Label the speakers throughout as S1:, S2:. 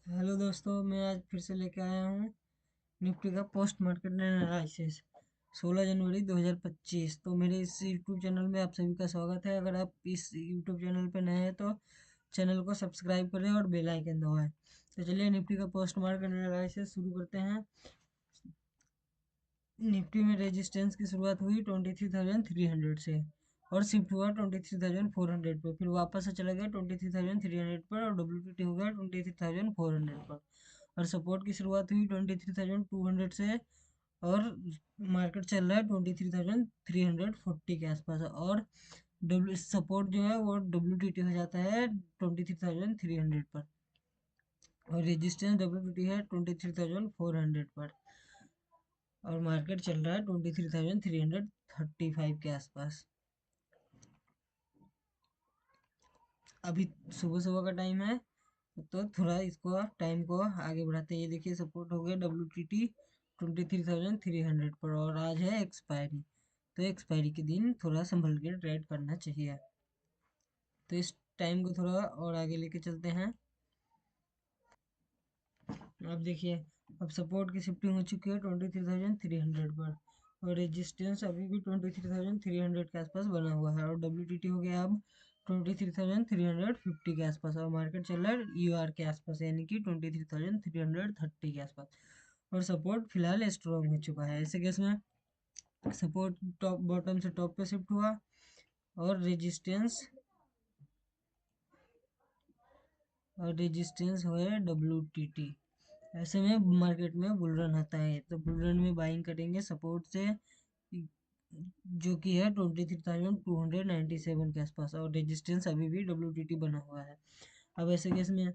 S1: Hello दोस्तों, मैं आज फिर से लेके आया हूँ निफ्टी का पोस्ट मार्केट एनालिसिस 16 जनवरी 2025। तो मेरे इस यूट्यूब चैनल में आप सभी का स्वागत है। अगर आप इस यूट्यूब चैनल पर नए हैं तो चैनल को सब्सक्राइब करें और बेल आइकन दबाएं। तो चलिए निफ्टी का पोस्ट मार्केट एनालिसिस शुरू करते हैं। निफ्टी में रेजिस्टेंस की शुरुआत हुई 23,300 से और शिफ्ट हुआ 23,400 पे, फिर वापस से चला गया 23,300 पर और WTT हो गया 23,400 पर। और सपोर्ट की शुरुआत हुई 23,200 से और मार्केट चल रहा है 23,340 के आसपास। और डब्ल्यू सपोर्ट जो है वो WTT हो जाता है 23,300 पर और रेजिस्टेंस WTT है 23,400 पर। और मार्केट चल रहा है 23,335 के आसपास। अभी सुबह सुबह का टाइम है, तो थोड़ा इसको टाइम को आगे बढ़ाते हैं। ये देखिए सपोर्ट हो गया WTT 23,300 पर और आज है एक्सपायरी। तो एक्सपायरी के दिन थोड़ा संभल के ट्रेड करना चाहिए। तो इस टाइम को थोड़ा और आगे लेके चलते हैं। अब देखिए, अब सपोर्ट की शिफ्टिंग हो चुकी है 23,300 पर और रेजिस्टेंस अभी भी 23,300 के आसपास बना हुआ है और WTT हो गया अब 23,350 के आसपास और मार्केट चल रहा है UR के आसपास, यानी कि 23,330 के आसपास। और सपोर्ट फिलहाल स्ट्रॉन्ग हो चुका है। ऐसे केस में सपोर्ट टॉप बॉटम से टॉप पे शिफ्ट हुआ और रेजिस्टेंस हुआ है WTT। ऐसे में मार्केट में बुल रन आता है, तो बुल रन में बाइंग करेंगे सपोर्ट से, जो कि है 23,297 के आसपास और रेजिस्टेंस अभी भी WTT बना हुआ है। अब ऐसे केस में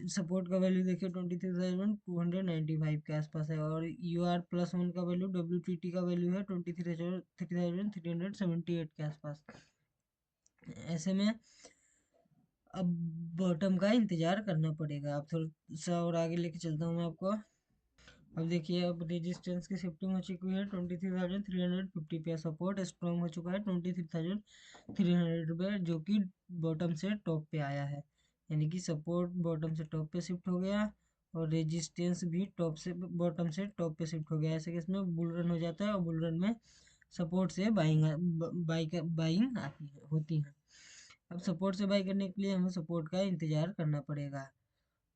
S1: सपोर्ट का वैल्यू देखिए 23,295 के आसपास है और UR+1 का वैल्यू WTT का वैल्यू है 23,378 के आसपास। ऐसे में अब बॉटम का इंतजार करना पड़ेगा। अब थोड़ा सा और आगे लेके चलता हूँ मैं आपको। अब देखिए, अब रेजिस्टेंस की शिफ्टिंग हो चुकी है 23,350 पे, सपोर्ट स्ट्रॉन्ग हो चुका है 23,300 पे, जो कि बॉटम से टॉप पे आया है, यानी कि सपोर्ट बॉटम से टॉप पे शिफ्ट हो गया और रेजिस्टेंस भी टॉप से बॉटम से टॉप पे शिफ्ट हो गया। ऐसे कि इसमें बुल रन हो जाता है और बुल रन में सपोर्ट से बाइंग आती है होती है। अब सपोर्ट से बाई करने के लिए हमें सपोर्ट का इंतजार करना पड़ेगा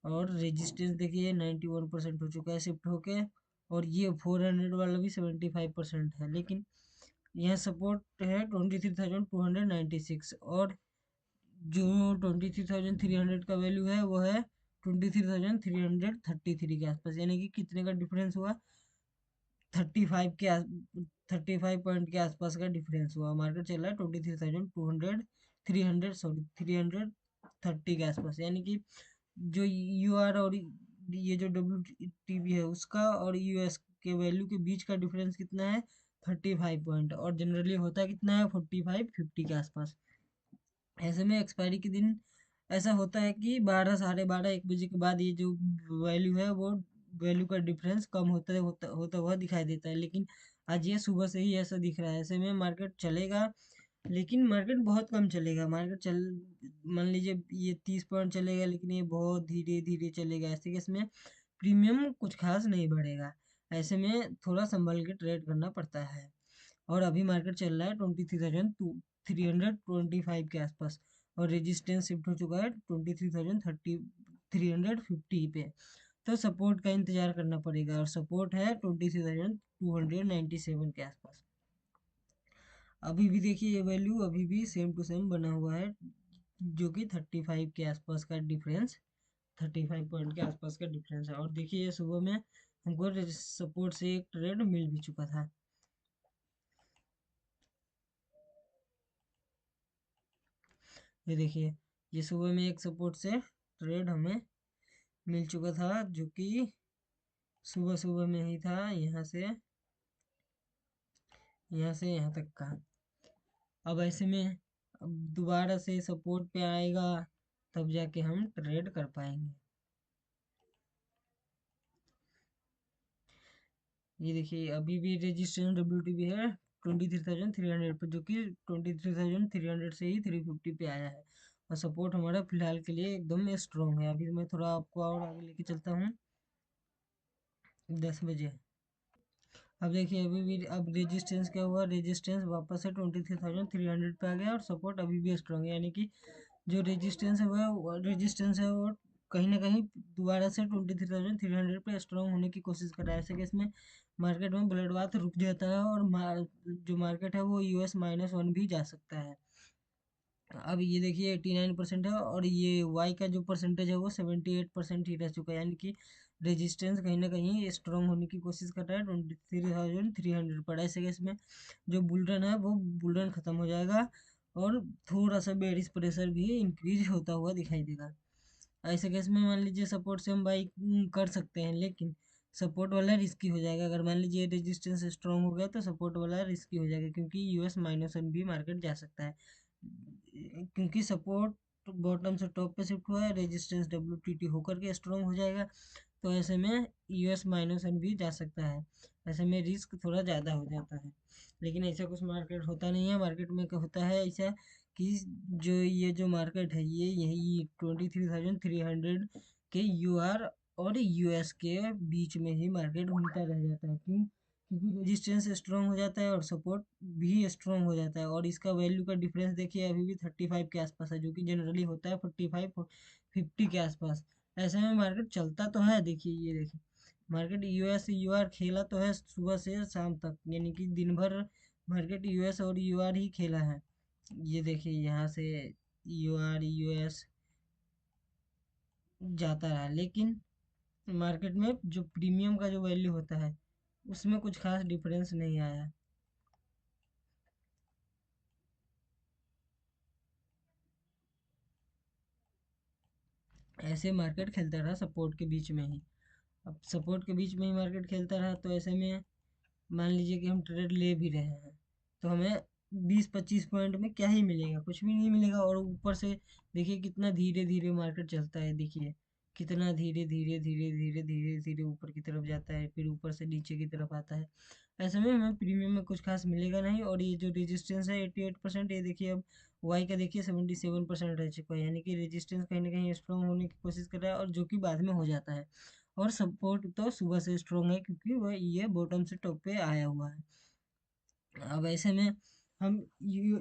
S1: और रेजिस्टेंस देखिए 91% हो चुका है शिफ्ट होके और ये 400 वाला भी 75% है, लेकिन यह सपोर्ट है 23,296 और जो 23,300 का वैल्यू है वो है 23,333 के आसपास, यानी कि कितने का डिफरेंस हुआ, 35 के 35 पॉइंट के आसपास का डिफरेंस हुआ। मार्केट चल रहा है 23,200 300 सॉरी 330 के आसपास, यानी कि जो UR और ये जो WTB है उसका और US के वैल्यू के बीच का डिफरेंस कितना है, 35 पॉइंट, और जनरली होता है कितना है, 45-50 के आसपास। ऐसे में एक्सपायरी के दिन ऐसा होता है कि 12 12:30 1 बजे के बाद ये जो वैल्यू है वो वैल्यू का डिफरेंस कम होता हुआ दिखाई देता है, लेकिन आज ये सुबह से ही ऐसा दिख रहा है। ऐसे में मार्केट चलेगा, लेकिन मार्केट बहुत कम चलेगा। मार्केट चल मान लीजिए ये 30 पॉइंट चलेगा, लेकिन ये बहुत धीरे धीरे चलेगा। ऐसे केस में प्रीमियम कुछ खास नहीं बढ़ेगा। ऐसे में थोड़ा संभल के ट्रेड करना पड़ता है और अभी मार्केट चल रहा है 23,325 के आसपास और रेजिस्टेंस शिफ्ट हो चुका है 23,350 पे। तो सपोर्ट का इंतजार करना पड़ेगा और सपोर्ट है 23,297 के आसपास। अभी भी देखिए ये वैल्यू अभी भी सेम टू सेम बना हुआ है, जो कि 35 के आसपास का डिफरेंस, 35 पॉइंट के आसपास का डिफरेंस है। और देखिए ये सुबह में हमको सपोर्ट से एक ट्रेड मिल भी चुका था। ये देखिए, ये सुबह में एक सपोर्ट से ट्रेड हमें मिल चुका था, जो कि सुबह सुबह में ही था, यहाँ से यहाँ तक का। अब ऐसे में अब दोबारा से सपोर्ट पे आएगा, तब जाके हम ट्रेड कर पाएंगे। ये देखिए अभी भी रजिस्ट्रेशन WTB है 23,300 पर, जो कि 23,300 से ही 350 पे आया है और सपोर्ट हमारा फिलहाल के लिए एकदम स्ट्रॉन्ग है। अभी मैं थोड़ा आपको और आगे लेके चलता हूँ। 10 बजे अब देखिए अभी भी अब रेजिस्टेंस क्या हुआ, रेजिस्टेंस वापस से 23,300 पे आ गया और सपोर्ट अभी भी स्ट्रॉन्ग है, यानी कि जो रेजिस्टेंस है वो कहीं ना कहीं दोबारा से 23,300 पे स्ट्रॉन्ग होने की कोशिश कर रहा है। ऐसे केस में मार्केट में ब्लड बाथ रुक जाता है और जो मार्केट है वो US-1 भी जा सकता है। अब ये देखिए 89% है और ये वाई का जो परसेंटेज है वो 78% ही रह चुका है, यानी कि रेजिस्टेंस कहीं ना कहीं स्ट्रॉन्ग होने की कोशिश कर रहा है 23,300 पर। ऐसे केस में जो बुलरन है वो बुलरन खत्म हो जाएगा और थोड़ा सा बेरिश प्रेशर भी इंक्रीज होता हुआ दिखाई देगा। ऐसे केस में मान लीजिए सपोर्ट से हम बाई कर सकते हैं, लेकिन सपोर्ट वाला रिस्की हो जाएगा। अगर मान लीजिए रेजिस्टेंस स्ट्रांग हो गया तो सपोर्ट वाला रिस्की हो जाएगा, क्योंकि US-1 भी मार्केट जा सकता है, क्योंकि सपोर्ट बॉटम से टॉप पे शिफ्ट हुआ है, रेजिस्टेंस WTT होकर के स्ट्रांग हो जाएगा। तो ऐसे में US-1 भी जा सकता है, ऐसे में रिस्क थोड़ा ज़्यादा हो जाता है। लेकिन ऐसा कुछ मार्केट होता नहीं है। मार्केट में क्या होता है ऐसा कि जो मार्केट है ये यही 23,300 के UR और US के बीच में ही मार्केट घूमता रह जाता है। क्यों? क्योंकि रेजिस्टेंस स्ट्रॉन्ग हो जाता है और सपोर्ट भी स्ट्रॉन्ग हो जाता है, और इसका वैल्यू का डिफरेंस देखिए अभी भी 35 के आसपास है, जो कि जनरली होता है 45-50 के आसपास। ऐसे में मार्केट चलता तो है, देखिए ये देखिए मार्केट US-UR खेला तो है सुबह से शाम तक, यानी कि दिन भर मार्केट US और UR ही खेला है। ये देखिए यहाँ से US जाता रहा, लेकिन मार्केट में जो प्रीमियम का जो वैल्यू होता है उसमें कुछ खास डिफरेंस नहीं आया। ऐसे मार्केट खेलता रहा सपोर्ट के बीच में ही। अब सपोर्ट के बीच में ही मार्केट खेलता रहा तो ऐसे में मान लीजिए कि हम ट्रेड ले भी रहे हैं तो हमें 20-25 पॉइंट में क्या ही मिलेगा, कुछ भी नहीं मिलेगा। और ऊपर से देखिए कितना धीरे धीरे मार्केट चलता है, देखिए कितना धीरे धीरे धीरे धीरे धीरे धीरे ऊपर की तरफ जाता है, फिर ऊपर से नीचे की तरफ आता है। ऐसे में हमें प्रीमियम में कुछ खास मिलेगा नहीं। और ये जो रेजिस्टेंस है 88%, ये देखिए अब वाई का देखिए 77% रह चुका है, यानी कि रेजिस्टेंस कहीं ना कहीं स्ट्रॉन्ग होने की कोशिश कर रहा है, और जो कि बाद में हो जाता है। और सपोर्ट तो सुबह से स्ट्रॉन्ग है, क्योंकि वह ये बॉटम से टॉप पे आया हुआ है। अब ऐसे में हम जो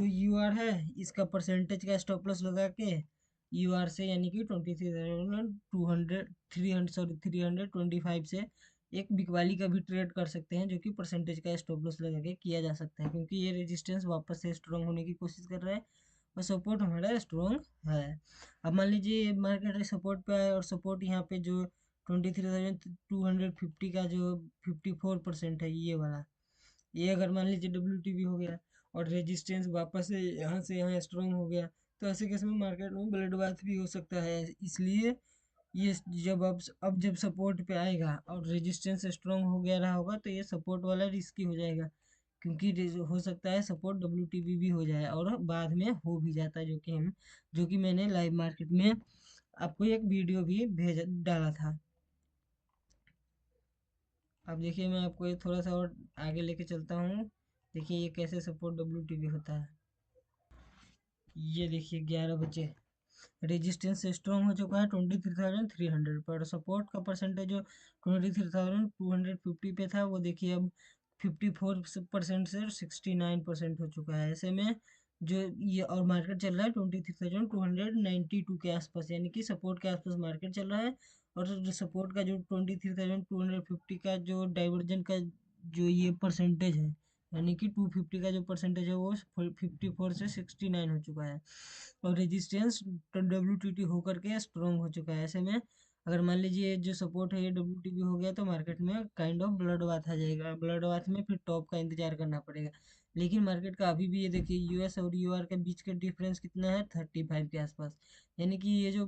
S1: UR है इसका परसेंटेज का स्टॉप लॉस लगा के UR से, यानी कि 23,200 से एक बिकवाली का भी ट्रेड कर सकते हैं, जो कि परसेंटेज का स्टॉप लॉस लगा के किया जा सकता है, क्योंकि ये रेजिस्टेंस वापस से स्ट्रॉन्ग होने की कोशिश कर रहा है और सपोर्ट हमारा स्ट्रॉन्ग है। अब मान लीजिए मार्केट सपोर्ट पे आए और सपोर्ट यहाँ पे जो 23,250 का जो 54% है ये वाला, ये अगर मान लीजिए WTB हो गया और रेजिस्टेंस वापस से यहाँ स्ट्रॉन्ग हो गया, तो ऐसे केस में मार्केट में ब्लड बाथ भी हो सकता है। इसलिए ये अब जब सपोर्ट पे आएगा और रेजिस्टेंस स्ट्रॉन्ग हो गया रहा होगा तो ये सपोर्ट वाला रिस्की हो जाएगा, क्योंकि हो सकता है सपोर्ट WTB भी हो जाए और बाद में हो भी जाता है, जो कि मैंने लाइव मार्केट में आपको एक वीडियो भी भेज डाला था। अब देखिए मैं आपको ये थोड़ा सा और आगे लेके चलता हूँ। देखिए ये कैसे सपोर्ट WTB होता है। ये देखिए 11 बजे रेजिस्टेंस स्ट्रॉन्ग हो चुका है 23,300 पर। सपोर्ट का परसेंटेज जो 23,250 पे था वो देखिए अब 54% से 69% हो चुका है। ऐसे में जो ये और मार्केट चल रहा है 23,292 के आसपास, यानी कि सपोर्ट के आसपास मार्केट चल रहा है। और जो सपोर्ट का जो 23,250 का जो डाइवर्जन का जो ये परसेंटेज है, यानी कि 250 का जो परसेंटेज है वो 54 से 69 हो चुका है। और रेजिस्टेंस WTT होकर के स्ट्रॉन्ग हो चुका है। ऐसे में अगर मान लीजिए जो सपोर्ट है ये WTB हो गया तो मार्केट में काइंड ऑफ ब्लड बाथ आ जाएगा। ब्लड बाथ में फिर टॉप का इंतजार करना पड़ेगा। लेकिन मार्केट का अभी भी ये देखिए US और UR के बीच का डिफरेंस कितना है, 35 के आसपास, यानी कि ये जो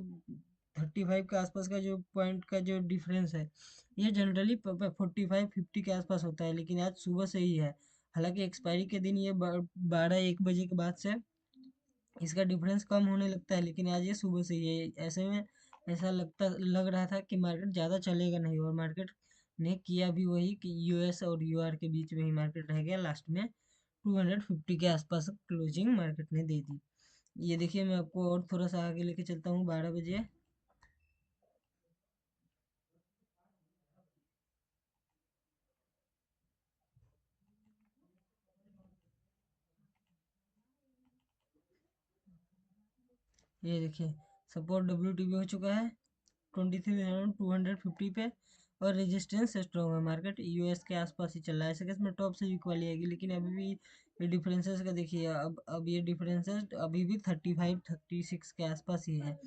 S1: 35 के आसपास का जो पॉइंट का जो डिफरेंस है ये जनरली 45-50 के आसपास होता है, लेकिन आज सुबह से ही है। हालांकि एक्सपायरी के दिन ये 12-1 बजे के बाद से इसका डिफरेंस कम होने लगता है, लेकिन आज ये सुबह से ही है। ऐसे में ऐसा लग रहा था कि मार्केट ज़्यादा चलेगा नहीं, और मार्केट ने किया भी वही कि US और UR के बीच में ही मार्केट रह गया। लास्ट में 250 के आसपास क्लोजिंग मार्केट ने दे दी। ये देखिए, मैं आपको और थोड़ा सा आगे लेके चलता हूँ 12 बजे। ये देखिए, सपोर्ट WTB हो चुका है 23,250 पे। और रेजिस्टेंस स्ट्रॉन्ग है, मार्केट US के आसपास ही चल रहा है। ऐसे केस में टॉप से वीक वाली आएगी, लेकिन अभी भी ये डिफरेंसेस का देखिए, अब ये डिफरेंसेस अभी भी 35-36 के आसपास ही है।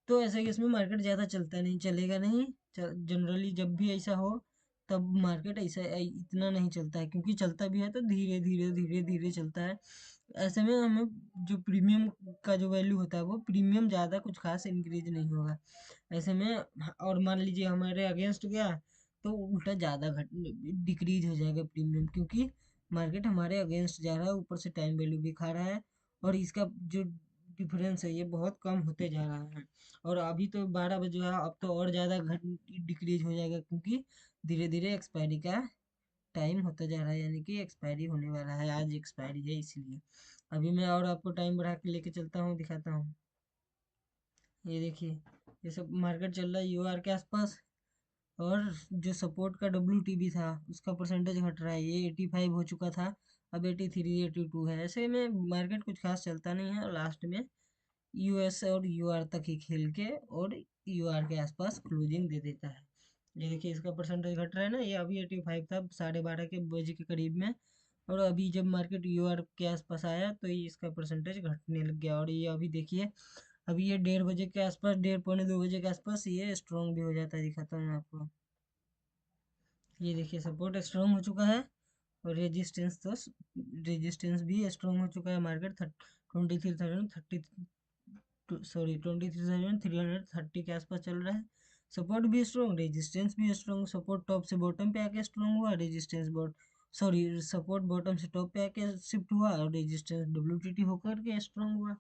S1: तो ऐसे केस में मार्केट ज़्यादा चलता नहीं, चलेगा नहीं। जनरली जब भी ऐसा हो, तब मार्केट ऐसा इतना नहीं चलता है, क्योंकि चलता भी है तो धीरे धीरे धीरे धीरे चलता है। ऐसे में हमें जो प्रीमियम का जो वैल्यू होता है, वो प्रीमियम ज़्यादा कुछ खास इंक्रीज नहीं होगा ऐसे में। और मान लीजिए हमारे अगेंस्ट गया, तो उल्टा ज़्यादा घट डिक्रीज हो जाएगा प्रीमियम, क्योंकि मार्केट हमारे अगेंस्ट जा रहा है, ऊपर से टाइम वैल्यू भी खा रहा है। और इसका जो डिफरेंस है ये बहुत कम होते जा रहा है। और अभी तो 12 बजे है, अब तो और ज़्यादा घट डिक्रीज हो जाएगा, क्योंकि धीरे धीरे एक्सपायरी का टाइम होता जा रहा है, यानी कि एक्सपायरी होने वाला है, आज एक्सपायरी है इसलिए। अभी मैं और आपको टाइम बढ़ा के लेके चलता हूँ, दिखाता हूँ। ये देखिए, ये सब मार्केट चल रहा है UR के आसपास। और जो सपोर्ट का WTB था, उसका परसेंटेज घट रहा है, ये 85 हो चुका था, अब 83 82 है। ऐसे में मार्केट कुछ खास चलता नहीं है, और लास्ट में US और UR तक ही खेल के और UR के आसपास क्लोजिंग दे देता है। ये देखिए, इसका परसेंटेज घट रहा है ना, ये अभी 85 था 12:30 के बजे के करीब में। और अभी जब मार्केट UR के आसपास आया, तो ये इसका परसेंटेज घटने लग गया। और ये अभी देखिए, अभी ये 1:30 बजे के आसपास, 1:30 पौने 2 बजे के आसपास ये स्ट्रॉन्ग भी हो जाता है, दिखाता हूँ मैं आपको। ये देखिए, सपोर्ट स्ट्रॉन्ग हो चुका है, और रेजिस्टेंस भी स्ट्रॉन्ग हो चुका है। मार्केट 23,330 के आसपास चल रहा है। सपोर्ट भी स्ट्रॉन्ग, रेजिस्टेंस भी स्ट्रॉन्ग। सपोर्ट टॉप से बॉटम पे आके स्ट्रॉन्ग हुआ, रेजिस्टेंस सपोर्ट बॉटम से टॉप पे आके शिफ्ट हुआ, और रेजिस्टेंस WTT होकर के स्ट्रॉन्ग हुआ।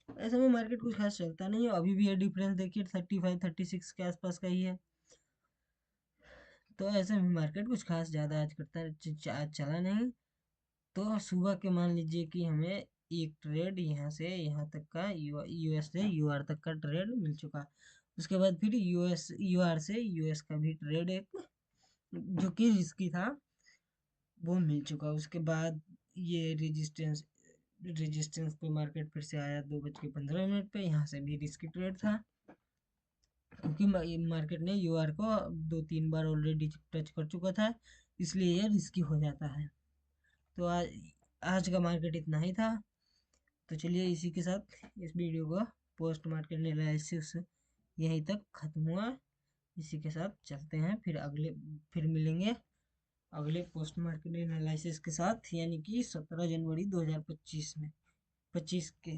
S1: ऐसे में मार्केट कुछ खास चलता नहीं है। अभी भी ये डिफरेंस देखिए 35 36 के आसपास का ही है। तो ऐसे में मार्केट कुछ खास ज़्यादा आज करता है, आज चला नहीं। तो सुबह के मान लीजिए कि हमें एक ट्रेड यहाँ से यहाँ तक का, US से UR तक का ट्रेड मिल चुका। उसके बाद फिर UR से US का भी ट्रेड एक, जो कि रिस्की था, वो मिल चुका। उसके बाद ये रेजिस्टेंस पे मार्केट फिर से आया 2:15 पे, यहाँ से भी रिस्की ट्रेड था, क्योंकि मार्केट ने UR को 2 3 बार ऑलरेडी टच कर चुका था, इसलिए ये रिस्की हो जाता है। तो आज का मार्केट इतना ही था। तो चलिए, इसी के साथ इस वीडियो का पोस्ट मार्केट एनालिसिस यहीं तक खत्म हुआ। इसी के साथ चलते हैं, फिर मिलेंगे अगले पोस्ट मार्केट एनालिसिस के साथ, यानी कि 17 जनवरी 2025 में 25 के